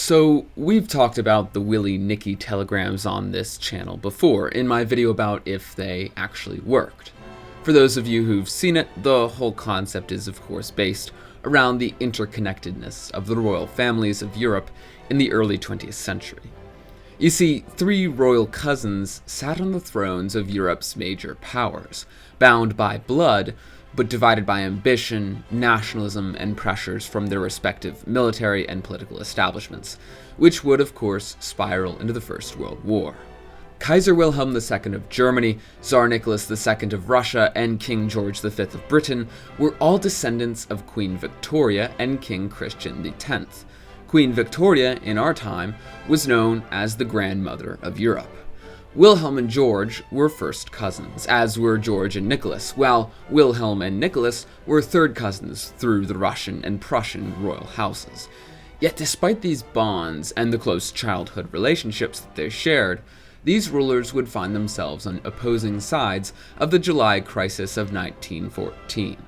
So, we've talked about the willy-nicky telegrams on this channel before in my video about if they actually worked. For those of you who've seen it, the whole concept is of course based around the interconnectedness of the royal families of Europe in the early 20th century. You see, three royal cousins sat on the thrones of Europe's major powers, bound by blood, but divided by ambition, nationalism, and pressures from their respective military and political establishments, which would, of course, spiral into the First World War. Kaiser Wilhelm II of Germany, Tsar Nicholas II of Russia, and King George V of Britain were all descendants of Queen Victoria and King Christian X. Queen Victoria, in our time, was known as the Grandmother of Europe. Wilhelm and George were first cousins, as were George and Nicholas, while Wilhelm and Nicholas were third cousins through the Russian and Prussian royal houses. Yet despite these bonds and the close childhood relationships that they shared, these rulers would find themselves on opposing sides of the July crisis of 1914.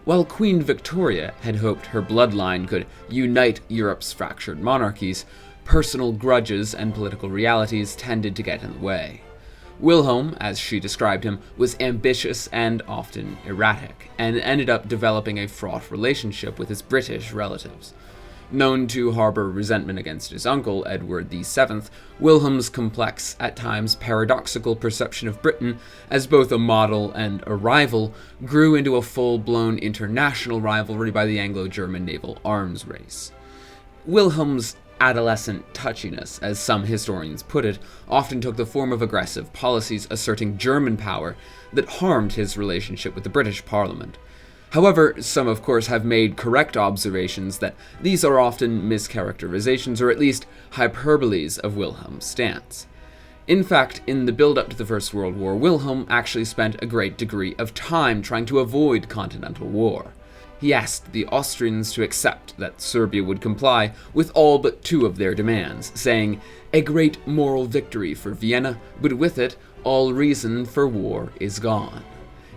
While Queen Victoria had hoped her bloodline could unite Europe's fractured monarchies, personal grudges and political realities tended to get in the way. Wilhelm, as she described him, was ambitious and often erratic, and ended up developing a fraught relationship with his British relatives. Known to harbor resentment against his uncle, Edward VII, Wilhelm's complex, at times paradoxical perception of Britain as both a model and a rival grew into a full-blown international rivalry by the Anglo-German naval arms race. Wilhelm's adolescent touchiness, as some historians put it, often took the form of aggressive policies asserting German power that harmed his relationship with the British Parliament. However, some of course have made correct observations that these are often mischaracterizations or at least hyperboles of Wilhelm's stance. In fact, in the build-up to the First World War, Wilhelm actually spent a great degree of time trying to avoid continental war. He asked the Austrians to accept that Serbia would comply with all but two of their demands, saying, "A great moral victory for Vienna, but with it, all reason for war is gone."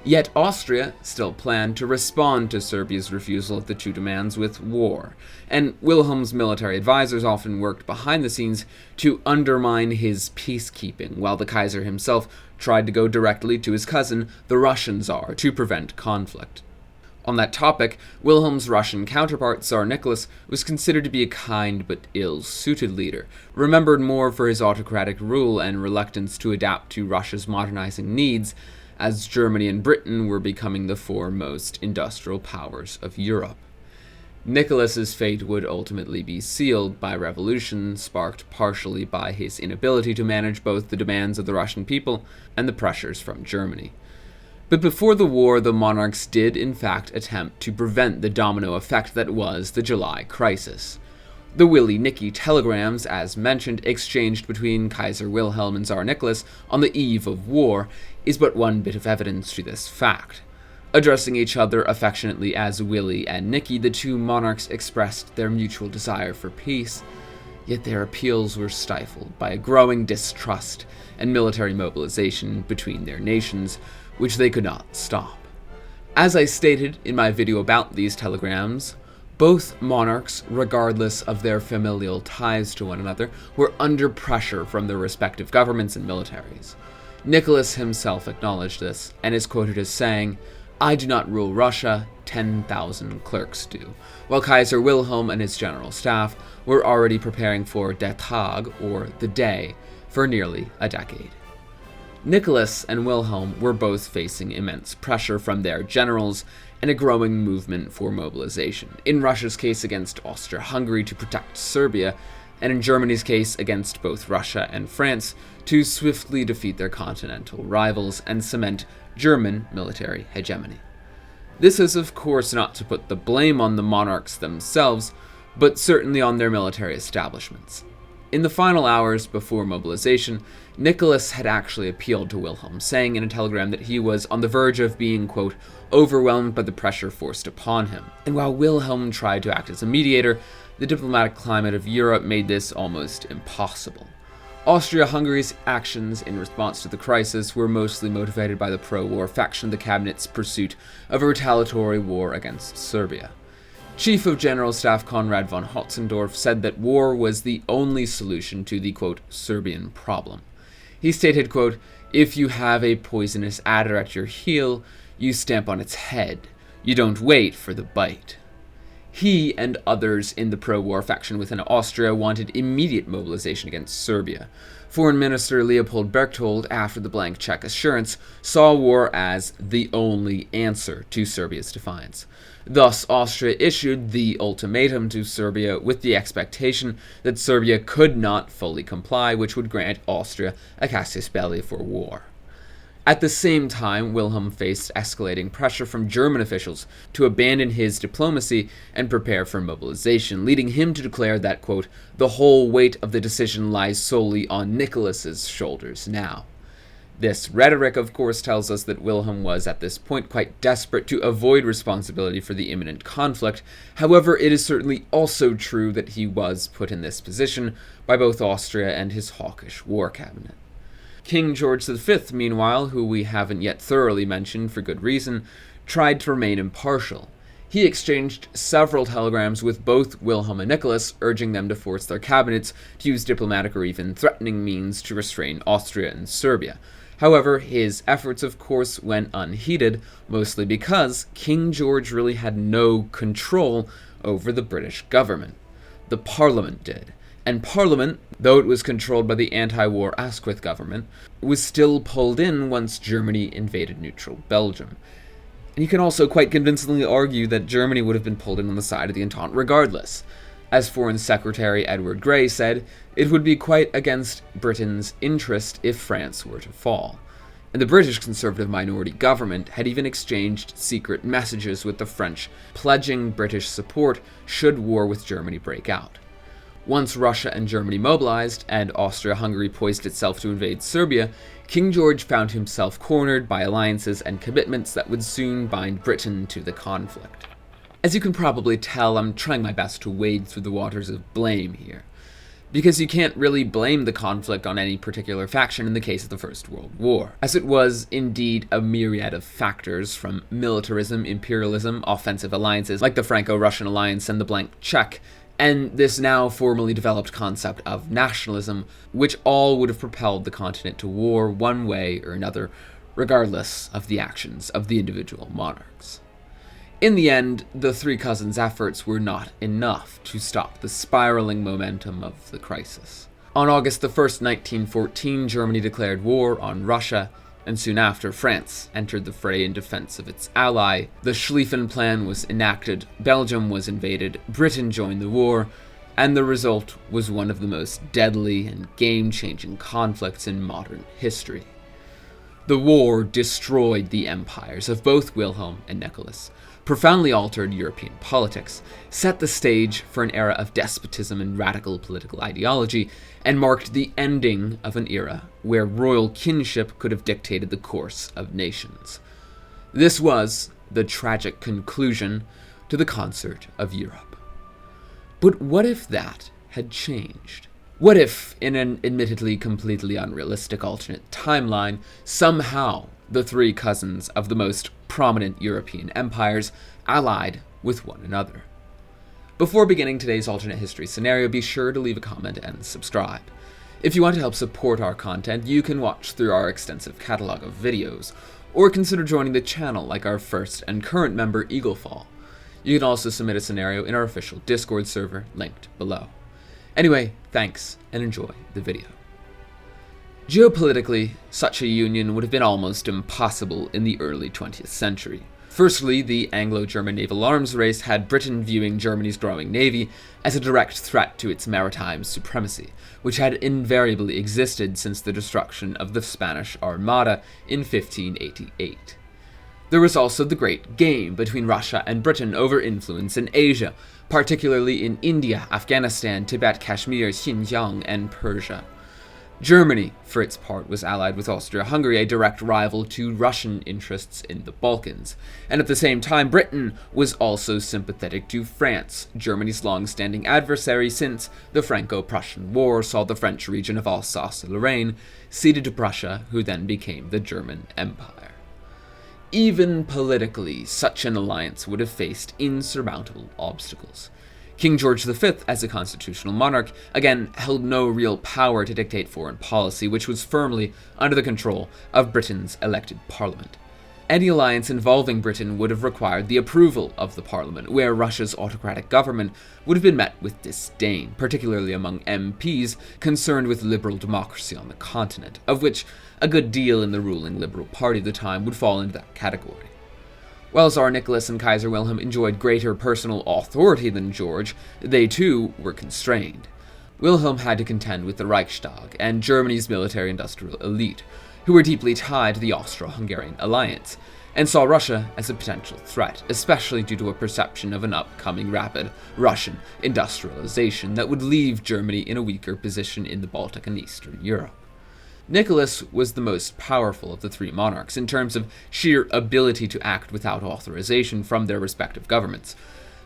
Yet Austria still planned to respond to Serbia's refusal of the two demands with war, and Wilhelm's military advisors often worked behind the scenes to undermine his peacekeeping, while the Kaiser himself tried to go directly to his cousin, the Russian Tsar, to prevent conflict. On that topic, Wilhelm's Russian counterpart, Tsar Nicholas, was considered to be a kind but ill-suited leader, remembered more for his autocratic rule and reluctance to adapt to Russia's modernizing needs, as Germany and Britain were becoming the foremost industrial powers of Europe. Nicholas's fate would ultimately be sealed by revolution, sparked partially by his inability to manage both the demands of the Russian people and the pressures from Germany. But before the war, the monarchs did in fact attempt to prevent the domino effect that was the July crisis. The willy-nicky telegrams, as mentioned, exchanged between Kaiser Wilhelm and Tsar Nicholas on the eve of war, is but one bit of evidence to this fact. Addressing each other affectionately as Willy and Nicky, the two monarchs expressed their mutual desire for peace, yet their appeals were stifled by a growing distrust and military mobilization between their nations, which they could not stop. As I stated in my video about these telegrams, both monarchs, regardless of their familial ties to one another, were under pressure from their respective governments and militaries. Nicholas himself acknowledged this, and is quoted as saying, "I do not rule Russia, 10,000 clerks do," while Kaiser Wilhelm and his general staff were already preparing for Der Tag, or the day, for nearly a decade. Nicholas and Wilhelm were both facing immense pressure from their generals and a growing movement for mobilization, in Russia's case against Austria-Hungary to protect Serbia, and in Germany's case against both Russia and France to swiftly defeat their continental rivals and cement German military hegemony. This is of course not to put the blame on the monarchs themselves, but certainly on their military establishments. In the final hours before mobilization, Nicholas had actually appealed to Wilhelm, saying in a telegram that he was on the verge of being, quote, overwhelmed by the pressure forced upon him. And while Wilhelm tried to act as a mediator, the diplomatic climate of Europe made this almost impossible. Austria-Hungary's actions in response to the crisis were mostly motivated by the pro-war faction of the cabinet's pursuit of a retaliatory war against Serbia. Chief of General Staff Konrad von Hotzendorf said that war was the only solution to the, quote, Serbian problem. He stated, quote, "If you have a poisonous adder at your heel, you stamp on its head. You don't wait for the bite." He and others in the pro-war faction within Austria wanted immediate mobilization against Serbia. Foreign Minister Leopold Berchtold, after the blank check assurance, saw war as the only answer to Serbia's defiance. Thus, Austria issued the ultimatum to Serbia with the expectation that Serbia could not fully comply, which would grant Austria a casus belli for war. At the same time, Wilhelm faced escalating pressure from German officials to abandon his diplomacy and prepare for mobilization, leading him to declare that, quote, "the whole weight of the decision lies solely on Nicholas's shoulders now." This rhetoric, of course, tells us that Wilhelm was at this point quite desperate to avoid responsibility for the imminent conflict. However, it is certainly also true that he was put in this position by both Austria and his hawkish war cabinet. King George V, meanwhile, who we haven't yet thoroughly mentioned for good reason, tried to remain impartial. He exchanged several telegrams with both Wilhelm and Nicholas, urging them to force their cabinets to use diplomatic or even threatening means to restrain Austria and Serbia. However, his efforts, of course, went unheeded, mostly because King George really had no control over the British government. The Parliament did. And Parliament, though it was controlled by the anti-war Asquith government, was still pulled in once Germany invaded neutral Belgium. And you can also quite convincingly argue that Germany would have been pulled in on the side of the Entente regardless. As Foreign Secretary Edward Grey said, it would be quite against Britain's interest if France were to fall. And the British Conservative minority government had even exchanged secret messages with the French, pledging British support should war with Germany break out. Once Russia and Germany mobilized, and Austria-Hungary poised itself to invade Serbia, King George found himself cornered by alliances and commitments that would soon bind Britain to the conflict. As you can probably tell, I'm trying my best to wade through the waters of blame here, because you can't really blame the conflict on any particular faction in the case of the First World War, as it was indeed a myriad of factors from militarism, imperialism, offensive alliances like the Franco-Russian alliance and the blank check, and this now formally developed concept of nationalism, which all would have propelled the continent to war one way or another, regardless of the actions of the individual monarchs. In the end, the three cousins' efforts were not enough to stop the spiraling momentum of the crisis. On August 1st, 1914, Germany declared war on Russia, and soon after, France entered the fray in defense of its ally. The Schlieffen Plan was enacted, Belgium was invaded, Britain joined the war, and the result was one of the most deadly and game-changing conflicts in modern history. The war destroyed the empires of both Wilhelm and Nicholas, profoundly altered European politics, set the stage for an era of despotism and radical political ideology, and marked the ending of an era where royal kinship could have dictated the course of nations. This was the tragic conclusion to the concert of Europe. But what if that had changed? What if, in an admittedly completely unrealistic alternate timeline, somehow the three cousins of the most prominent European empires allied with one another? Before beginning today's alternate history scenario, be sure to leave a comment and subscribe. If you want to help support our content, you can watch through our extensive catalog of videos, or consider joining the channel like our first and current member Eaglefall. You can also submit a scenario in our official Discord server, linked below. Anyway, thanks, and enjoy the video. Geopolitically, such a union would have been almost impossible in the early 20th century. Firstly, the Anglo-German naval arms race had Britain viewing Germany's growing navy as a direct threat to its maritime supremacy, which had invariably existed since the destruction of the Spanish Armada in 1588. There was also the great game between Russia and Britain over influence in Asia, particularly in India, Afghanistan, Tibet, Kashmir, Xinjiang, and Persia. Germany, for its part, was allied with Austria-Hungary, a direct rival to Russian interests in the Balkans. And at the same time, Britain was also sympathetic to France, Germany's long-standing adversary since the Franco-Prussian War saw the French region of Alsace-Lorraine ceded to Prussia, who then became the German Empire. even politically, such an alliance would have faced insurmountable obstacles. King George V, as a constitutional monarch, again held no real power to dictate foreign policy, which was firmly under the control of Britain's elected parliament. Any alliance involving Britain would have required the approval of the parliament, where Russia's autocratic government would have been met with disdain, particularly among MPs concerned with liberal democracy on the continent, of which a good deal in the ruling Liberal Party of the time would fall into that category. While Tsar Nicholas and Kaiser Wilhelm enjoyed greater personal authority than George, they too were constrained. Wilhelm had to contend with the Reichstag and Germany's military-industrial elite, who were deeply tied to the Austro-Hungarian alliance, and saw Russia as a potential threat, especially due to a perception of an upcoming rapid Russian industrialization that would leave Germany in a weaker position in the Baltic and Eastern Europe. Nicholas was the most powerful of the three monarchs in terms of sheer ability to act without authorization from their respective governments.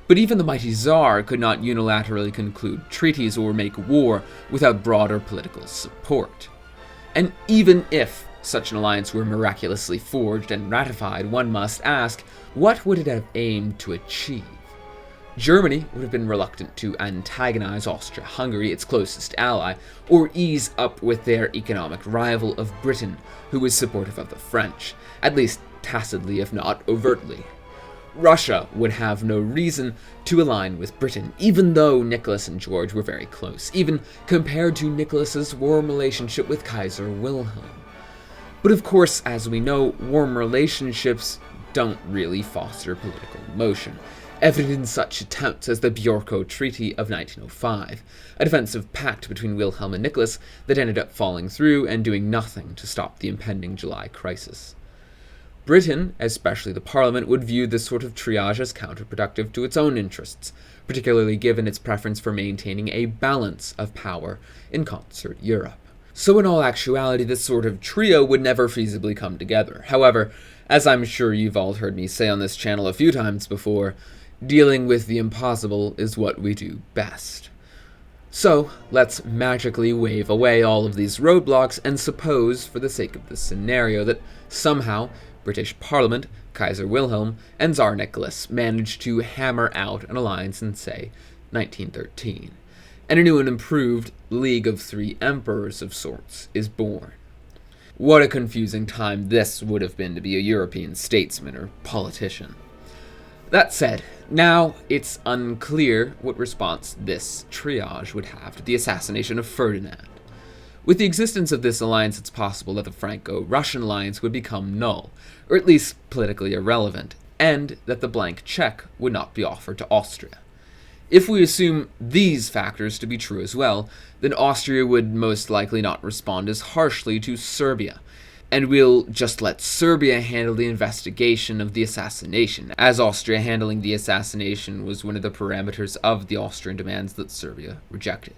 But even the mighty Tsar could not unilaterally conclude treaties or make war without broader political support. And even if such an alliance were miraculously forged and ratified, one must ask, what would it have aimed to achieve? Germany would have been reluctant to antagonize Austria-Hungary, its closest ally, or ease up with their economic rival of Britain, who was supportive of the French, at least tacitly if not overtly. Russia would have no reason to align with Britain, even though Nicholas and George were very close, even compared to Nicholas's warm relationship with Kaiser Wilhelm. But of course, as we know, warm relationships don't really foster political motion, evident in such attempts as the Bjorko Treaty of 1905, a defensive pact between Wilhelm and Nicholas that ended up falling through and doing nothing to stop the impending July crisis. Britain, especially the Parliament, would view this sort of triage as counterproductive to its own interests, particularly given its preference for maintaining a balance of power in concert Europe. So in all actuality, this sort of trio would never feasibly come together. However, as I'm sure you've all heard me say on this channel a few times before, dealing with the impossible is what we do best. So, let's magically wave away all of these roadblocks and suppose, for the sake of this scenario, that somehow British Parliament, Kaiser Wilhelm, and Tsar Nicholas managed to hammer out an alliance in, say, 1913, and a new and improved League of Three Emperors of sorts is born. What a confusing time this would have been to be a European statesman or politician. That said, now it's unclear what response this triage would have to the assassination of Ferdinand. With the existence of this alliance, it's possible that the Franco-Russian alliance would become null, or at least politically irrelevant, and that the blank check would not be offered to Austria. If we assume these factors to be true as well, then Austria would most likely not respond as harshly to Serbia, and we'll just let Serbia handle the investigation of the assassination, as Austria handling the assassination was one of the parameters of the Austrian demands that Serbia rejected.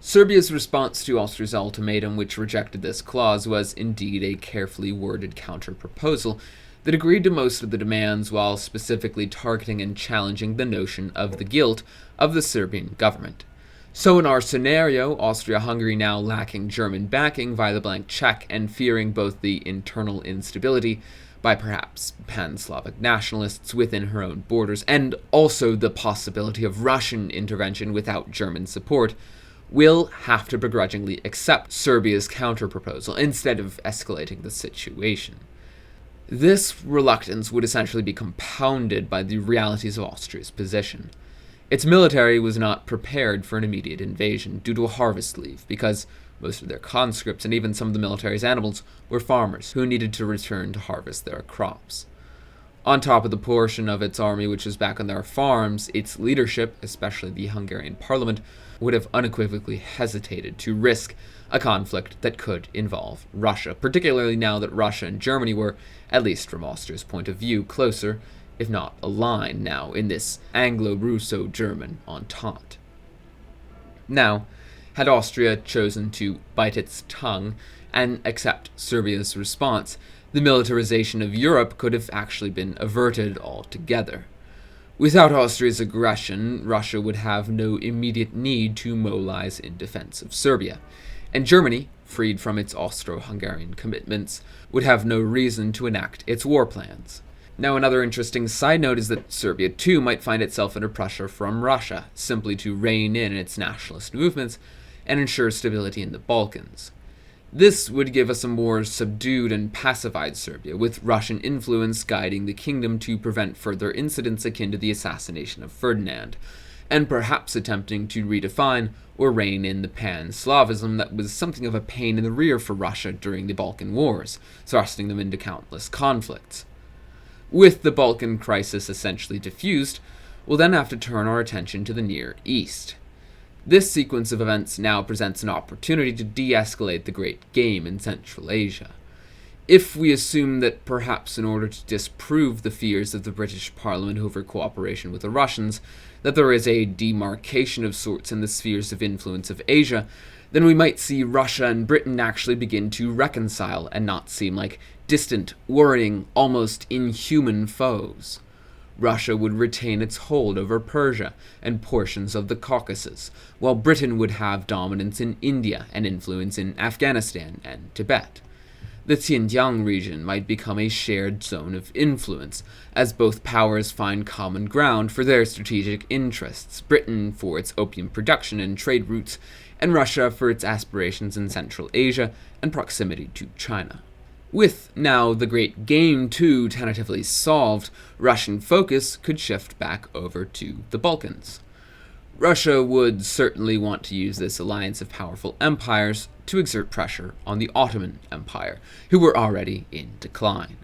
Serbia's response to Austria's ultimatum, which rejected this clause, was indeed a carefully worded counter-proposal that agreed to most of the demands while specifically targeting and challenging the notion of the guilt of the Serbian government. So in our scenario, Austria-Hungary now lacking German backing via the blank check and fearing both the internal instability by perhaps pan-Slavic nationalists within her own borders, and also the possibility of Russian intervention without German support, will have to begrudgingly accept Serbia's counter-proposal instead of escalating the situation. This reluctance would essentially be compounded by the realities of Austria's position. Its military was not prepared for an immediate invasion due to a harvest leave, because most of their conscripts and even some of the military's animals were farmers who needed to return to harvest their crops. On top of the portion of its army which was back on their farms, its leadership, especially the Hungarian parliament, would have unequivocally hesitated to risk a conflict that could involve Russia, particularly now that Russia and Germany were, at least from Austria's point of view, closer, if not aligned now in this Anglo-Russo-German entente. Now, had Austria chosen to bite its tongue and accept Serbia's response, the militarization of Europe could have actually been averted altogether. Without Austria's aggression, Russia would have no immediate need to mobilize in defense of Serbia, and Germany, freed from its Austro-Hungarian commitments, would have no reason to enact its war plans. Now, another interesting side note is that Serbia too might find itself under pressure from Russia, simply to rein in its nationalist movements and ensure stability in the Balkans. This would give us a more subdued and pacified Serbia, with Russian influence guiding the kingdom to prevent further incidents akin to the assassination of Ferdinand, and perhaps attempting to redefine or rein in the pan-Slavism that was something of a pain in the rear for Russia during the Balkan Wars, thrusting them into countless conflicts. With the Balkan crisis essentially diffused, we'll then have to turn our attention to the Near East. This sequence of events now presents an opportunity to de-escalate the Great Game in Central Asia. If we assume that perhaps in order to disprove the fears of the British Parliament over cooperation with the Russians, that there is a demarcation of sorts in the spheres of influence of Asia, then we might see Russia and Britain actually begin to reconcile and not seem like distant, worrying, almost inhuman foes. Russia would retain its hold over Persia and portions of the Caucasus, while Britain would have dominance in India and influence in Afghanistan and Tibet. The Xinjiang region might become a shared zone of influence, as both powers find common ground for their strategic interests, Britain for its opium production and trade routes, and Russia for its aspirations in Central Asia and proximity to China. With now the Great Game too tentatively solved, Russian focus could shift back over to the Balkans. Russia would certainly want to use this alliance of powerful empires to exert pressure on the Ottoman Empire, who were already in decline.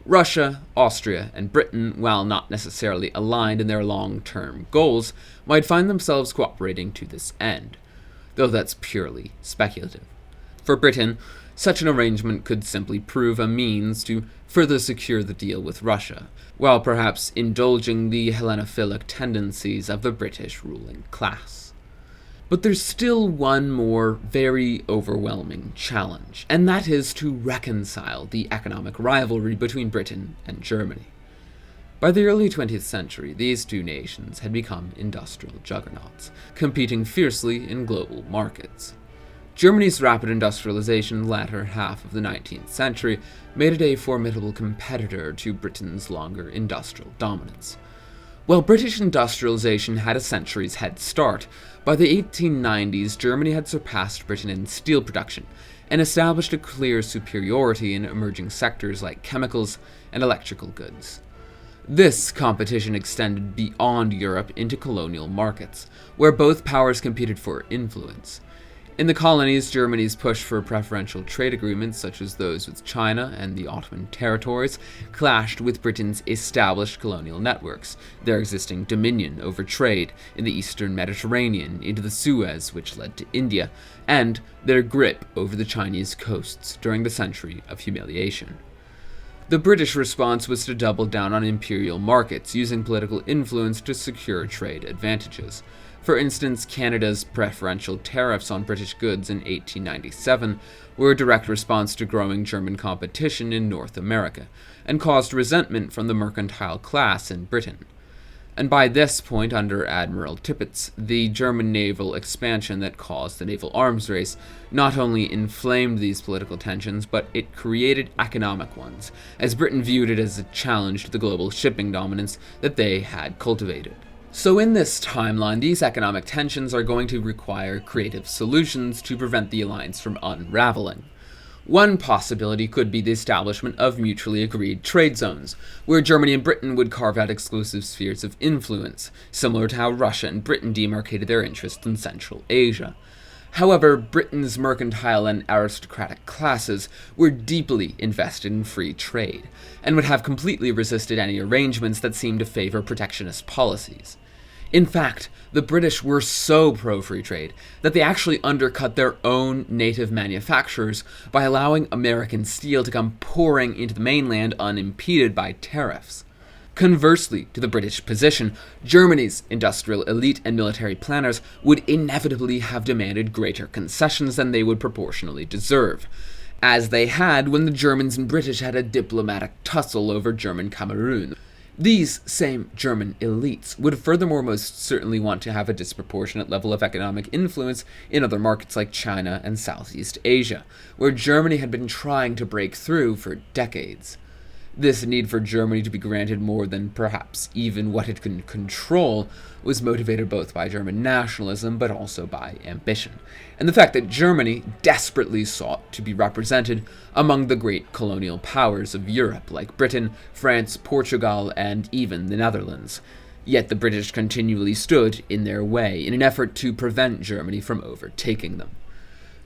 Russia, Austria, and Britain, while not necessarily aligned in their long-term goals, might find themselves cooperating to this end, though that's purely speculative. For Britain, such an arrangement could simply prove a means to further secure the deal with Russia, while perhaps indulging the Hellenophilic tendencies of the British ruling class. But there's still one more very overwhelming challenge, and that is to reconcile the economic rivalry between Britain and Germany. By the early 20th century, these two nations had become industrial juggernauts, competing fiercely in global markets. Germany's rapid industrialization in the latter half of the 19th century made it a formidable competitor to Britain's longer industrial dominance. While British industrialization had a century's head start, by the 1890s Germany had surpassed Britain in steel production and established a clear superiority in emerging sectors like chemicals and electrical goods. This competition extended beyond Europe into colonial markets, where both powers competed for influence. In the colonies, Germany's push for preferential trade agreements, such as those with China and the Ottoman territories, clashed with Britain's established colonial networks, their existing dominion over trade in the eastern Mediterranean into the Suez, which led to India, and their grip over the Chinese coasts during the century of humiliation. The British response was to double down on imperial markets, using political influence to secure trade advantages. For instance, Canada's preferential tariffs on British goods in 1897 were a direct response to growing German competition in North America, and caused resentment from the mercantile class in Britain. And by this point, under Admiral Tippett, the German naval expansion that caused the naval arms race not only inflamed these political tensions, but it created economic ones, as Britain viewed it as a challenge to the global shipping dominance that they had cultivated. So in this timeline, these economic tensions are going to require creative solutions to prevent the alliance from unraveling. One possibility could be the establishment of mutually agreed trade zones, where Germany and Britain would carve out exclusive spheres of influence, similar to how Russia and Britain demarcated their interests in Central Asia. However, Britain's mercantile and aristocratic classes were deeply invested in free trade, and would have completely resisted any arrangements that seemed to favor protectionist policies. In fact, the British were so pro-free trade that they actually undercut their own native manufacturers by allowing American steel to come pouring into the mainland unimpeded by tariffs. Conversely to the British position, Germany's industrial elite and military planners would inevitably have demanded greater concessions than they would proportionally deserve, as they had when the Germans and British had a diplomatic tussle over German Cameroon. These same German elites would furthermore most certainly want to have a disproportionate level of economic influence in other markets like China and Southeast Asia, where Germany had been trying to break through for decades. This need for Germany to be granted more than perhaps even what it can control was motivated both by German nationalism but also by ambition, and the fact that Germany desperately sought to be represented among the great colonial powers of Europe like Britain, France, Portugal, and even the Netherlands. Yet the British continually stood in their way in an effort to prevent Germany from overtaking them.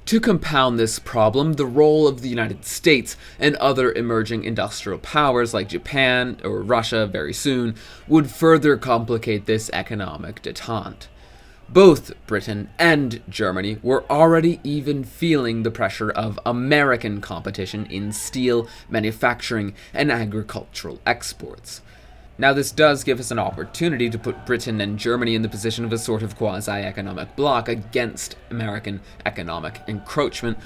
To compound this problem, the role of the United States and other emerging industrial powers like Japan or Russia very soon would further complicate this economic detente. Both Britain and Germany were already even feeling the pressure of American competition in steel, manufacturing, and agricultural exports. Now, this does give us an opportunity to put Britain and Germany in the position of a sort of quasi-economic bloc against American economic encroachment,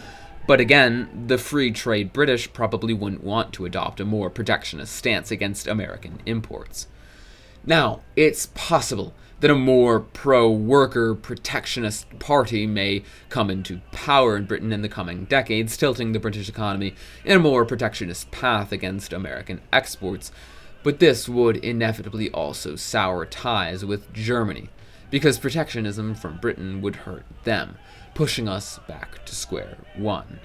but again, the free trade British probably wouldn't want to adopt a more protectionist stance against American imports. Now, it's possible that a more pro-worker protectionist party may come into power in Britain in the coming decades, tilting the British economy in a more protectionist path against American exports. But this would inevitably also sour ties with Germany, because protectionism from Britain would hurt them, pushing us back to square one.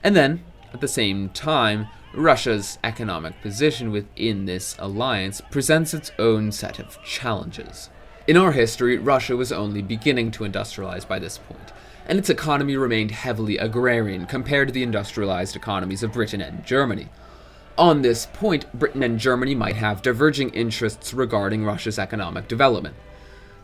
And then, at the same time, Russia's economic position within this alliance presents its own set of challenges. In our history, Russia was only beginning to industrialize by this point, and its economy remained heavily agrarian compared to the industrialized economies of Britain and Germany. On this point, Britain and Germany might have diverging interests regarding Russia's economic development.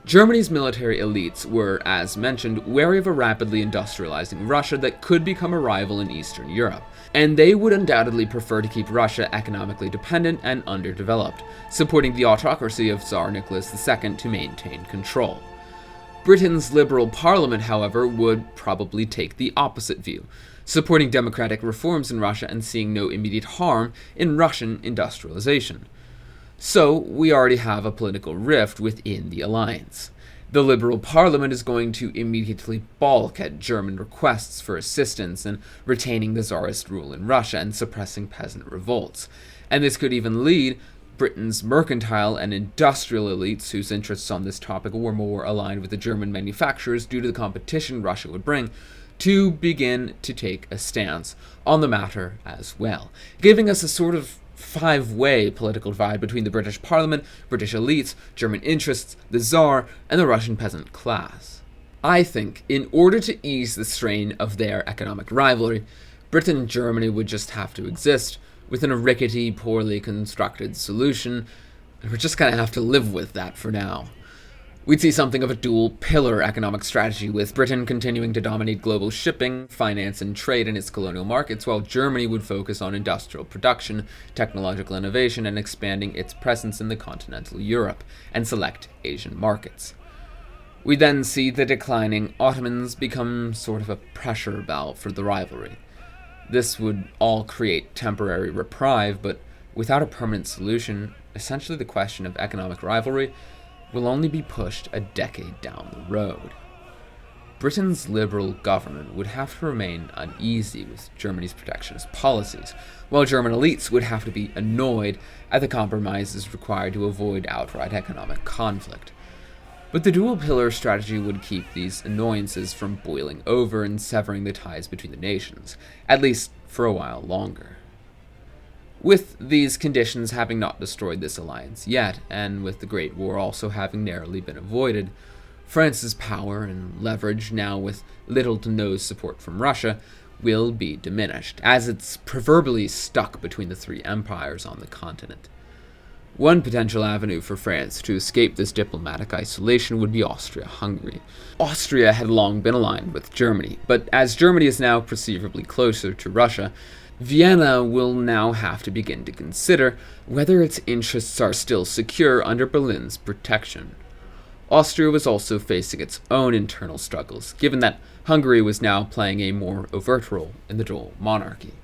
Germany's military elites were, as mentioned, wary of a rapidly industrializing Russia that could become a rival in Eastern Europe, and they would undoubtedly prefer to keep Russia economically dependent and underdeveloped, supporting the autocracy of Tsar Nicholas II to maintain control. Britain's Liberal Parliament, however, would probably take the opposite view, supporting democratic reforms in Russia and seeing no immediate harm in Russian industrialization. So, we already have a political rift within the alliance. The Liberal Parliament is going to immediately balk at German requests for assistance in retaining the Tsarist rule in Russia and suppressing peasant revolts, and this could even lead Britain's mercantile and industrial elites, whose interests on this topic were more aligned with the German manufacturers due to the competition Russia would bring, to begin to take a stance on the matter as well, giving us a sort of five-way political divide between the British Parliament, British elites, German interests, the Tsar, and the Russian peasant class. I think, in order to ease the strain of their economic rivalry, Britain and Germany would just have to exist within a rickety, poorly constructed solution, and we're just gonna have to live with that for now. We'd see something of a dual-pillar economic strategy, with Britain continuing to dominate global shipping, finance, and trade in its colonial markets, while Germany would focus on industrial production, technological innovation, and expanding its presence in the continental Europe and select Asian markets. We then see the declining Ottomans become sort of a pressure valve for the rivalry. This would all create temporary reprieve, but without a permanent solution, essentially the question of economic rivalry will only be pushed a decade down the road. Britain's liberal government would have to remain uneasy with Germany's protectionist policies, while German elites would have to be annoyed at the compromises required to avoid outright economic conflict. But the dual-pillar strategy would keep these annoyances from boiling over and severing the ties between the nations, at least for a while longer. With these conditions having not destroyed this alliance yet, and with the Great War also having narrowly been avoided, France's power and leverage, now with little to no support from Russia, will be diminished, as it's proverbially stuck between the three empires on the continent. One potential avenue for France to escape this diplomatic isolation would be Austria-Hungary. Austria had long been aligned with Germany, but as Germany is now perceivably closer to Russia, Vienna will now have to begin to consider whether its interests are still secure under Berlin's protection. Austria was also facing its own internal struggles, given that Hungary was now playing a more overt role in the dual monarchy.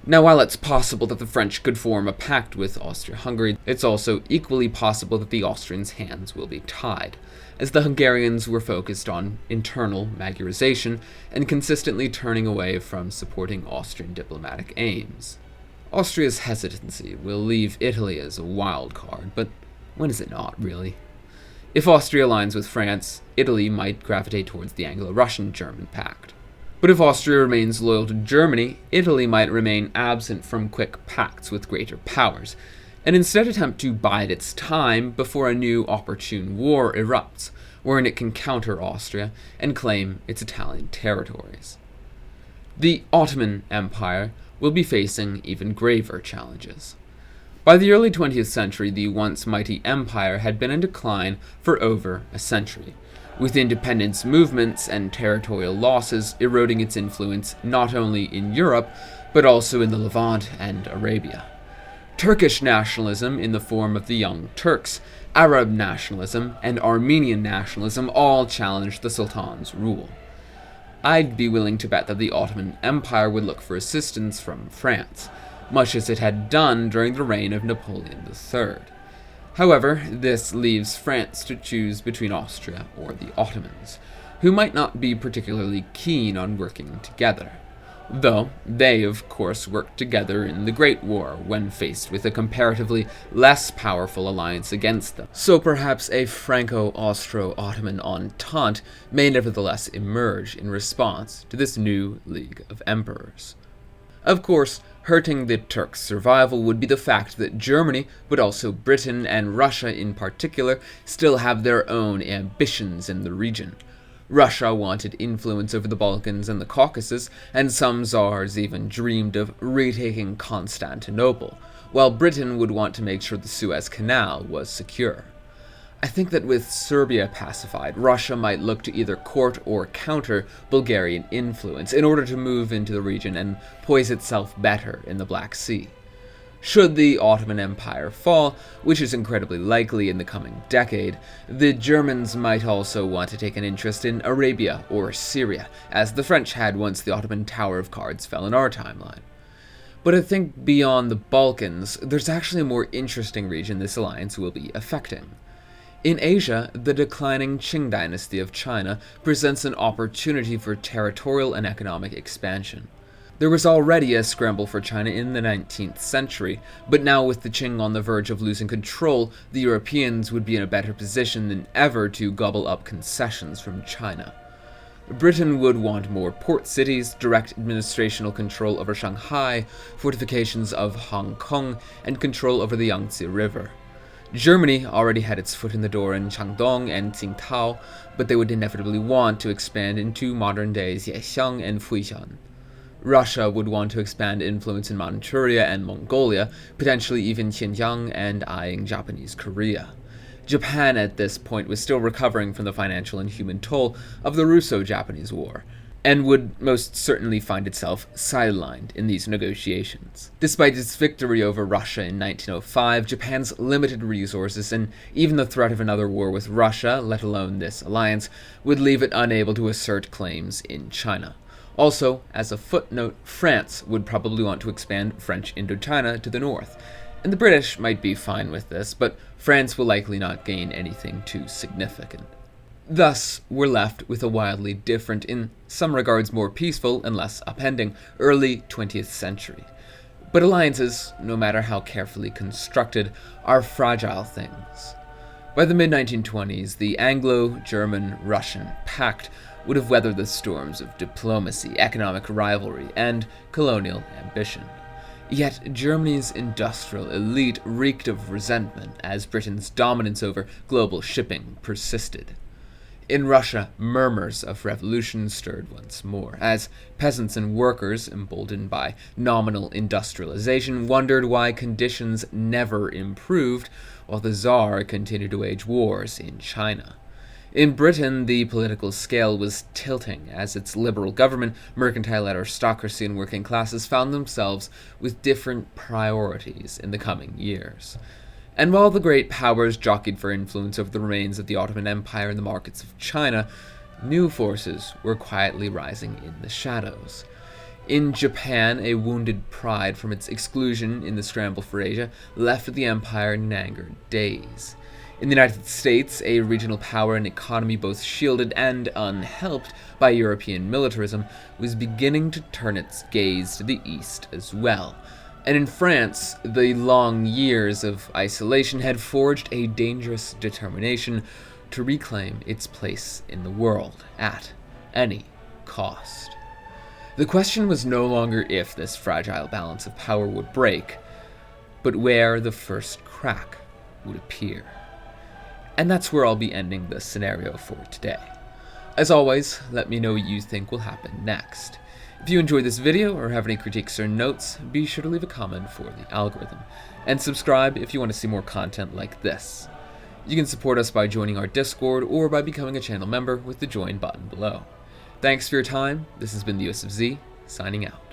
Now, while it's possible that the French could form a pact with Austria-Hungary, it's also equally possible that the Austrians' hands will be tied, as the Hungarians were focused on internal Magyarization and consistently turning away from supporting Austrian diplomatic aims. Austria's hesitancy will leave Italy as a wild card, but when is it not, really? If Austria aligns with France, Italy might gravitate towards the Anglo-Russian-German pact. But if Austria remains loyal to Germany, Italy might remain absent from quick pacts with greater powers, and instead attempt to bide its time before a new opportune war erupts, wherein it can counter Austria and claim its Italian territories. The Ottoman Empire will be facing even graver challenges. By the early 20th century, the once mighty empire had been in decline for over a century, with independence movements and territorial losses eroding its influence not only in Europe, but also in the Levant and Arabia. Turkish nationalism in the form of the Young Turks, Arab nationalism, and Armenian nationalism all challenged the Sultan's rule. I'd be willing to bet that the Ottoman Empire would look for assistance from France, much as it had done during the reign of Napoleon III. However, this leaves France to choose between Austria or the Ottomans, who might not be particularly keen on working together. Though they, of course, worked together in the Great War when faced with a comparatively less powerful alliance against them. So perhaps a Franco-Austro-Ottoman entente may nevertheless emerge in response to this new League of Emperors. Of course, hurting the Turks' survival would be the fact that Germany, but also Britain and Russia in particular, still have their own ambitions in the region. Russia wanted influence over the Balkans and the Caucasus, and some czars even dreamed of retaking Constantinople, while Britain would want to make sure the Suez Canal was secure. I think that with Serbia pacified, Russia might look to either court or counter Bulgarian influence in order to move into the region and poise itself better in the Black Sea. Should the Ottoman Empire fall, which is incredibly likely in the coming decade, the Germans might also want to take an interest in Arabia or Syria, as the French had once the Ottoman Tower of Cards fell in our timeline. But I think beyond the Balkans, there's actually a more interesting region this alliance will be affecting. In Asia, the declining Qing dynasty of China presents an opportunity for territorial and economic expansion. There was already a scramble for China in the 19th century, but now with the Qing on the verge of losing control, the Europeans would be in a better position than ever to gobble up concessions from China. Britain would want more port cities, direct administrational control over Shanghai, fortifications of Hong Kong, and control over the Yangtze River. Germany already had its foot in the door in Shandong and Tsingtao, but they would inevitably want to expand into modern-day Zhejiang and Fujian. Russia would want to expand influence in Manchuria and Mongolia, potentially even Xinjiang, and eyeing Japanese Korea. Japan at this point was still recovering from the financial and human toll of the Russo-Japanese War, and would most certainly find itself sidelined in these negotiations. Despite its victory over Russia in 1905, Japan's limited resources and even the threat of another war with Russia, let alone this alliance, would leave it unable to assert claims in China. Also, as a footnote, France would probably want to expand French Indochina to the north, and the British might be fine with this, but France will likely not gain anything too significant. Thus, we're left with a wildly different, in some regards more peaceful and less upending, early 20th century. But alliances, no matter how carefully constructed, are fragile things. By the mid-1920s, the Anglo-German-Russian Pact would have weathered the storms of diplomacy, economic rivalry, and colonial ambition. Yet Germany's industrial elite reeked of resentment as Britain's dominance over global shipping persisted. In Russia, murmurs of revolution stirred once more, as peasants and workers, emboldened by nominal industrialization, wondered why conditions never improved, while the Tsar continued to wage wars in China. In Britain, the political scale was tilting, as its liberal government, mercantile aristocracy, and working classes found themselves with different priorities in the coming years. And while the great powers jockeyed for influence over the remains of the Ottoman Empire in the markets of China, new forces were quietly rising in the shadows. In Japan, a wounded pride from its exclusion in the scramble for Asia left the empire in an angered daze. In the United States, a regional power and economy both shielded and unhelped by European militarism was beginning to turn its gaze to the east as well. And in France, the long years of isolation had forged a dangerous determination to reclaim its place in the world at any cost. The question was no longer if this fragile balance of power would break, but where the first crack would appear. And that's where I'll be ending the scenario for today. As always, let me know what you think will happen next. If you enjoyed this video or have any critiques or notes, be sure to leave a comment for the algorithm, and subscribe if you want to see more content like this. You can support us by joining our Discord or by becoming a channel member with the join button below. Thanks for your time. This has been the US of Z, signing out.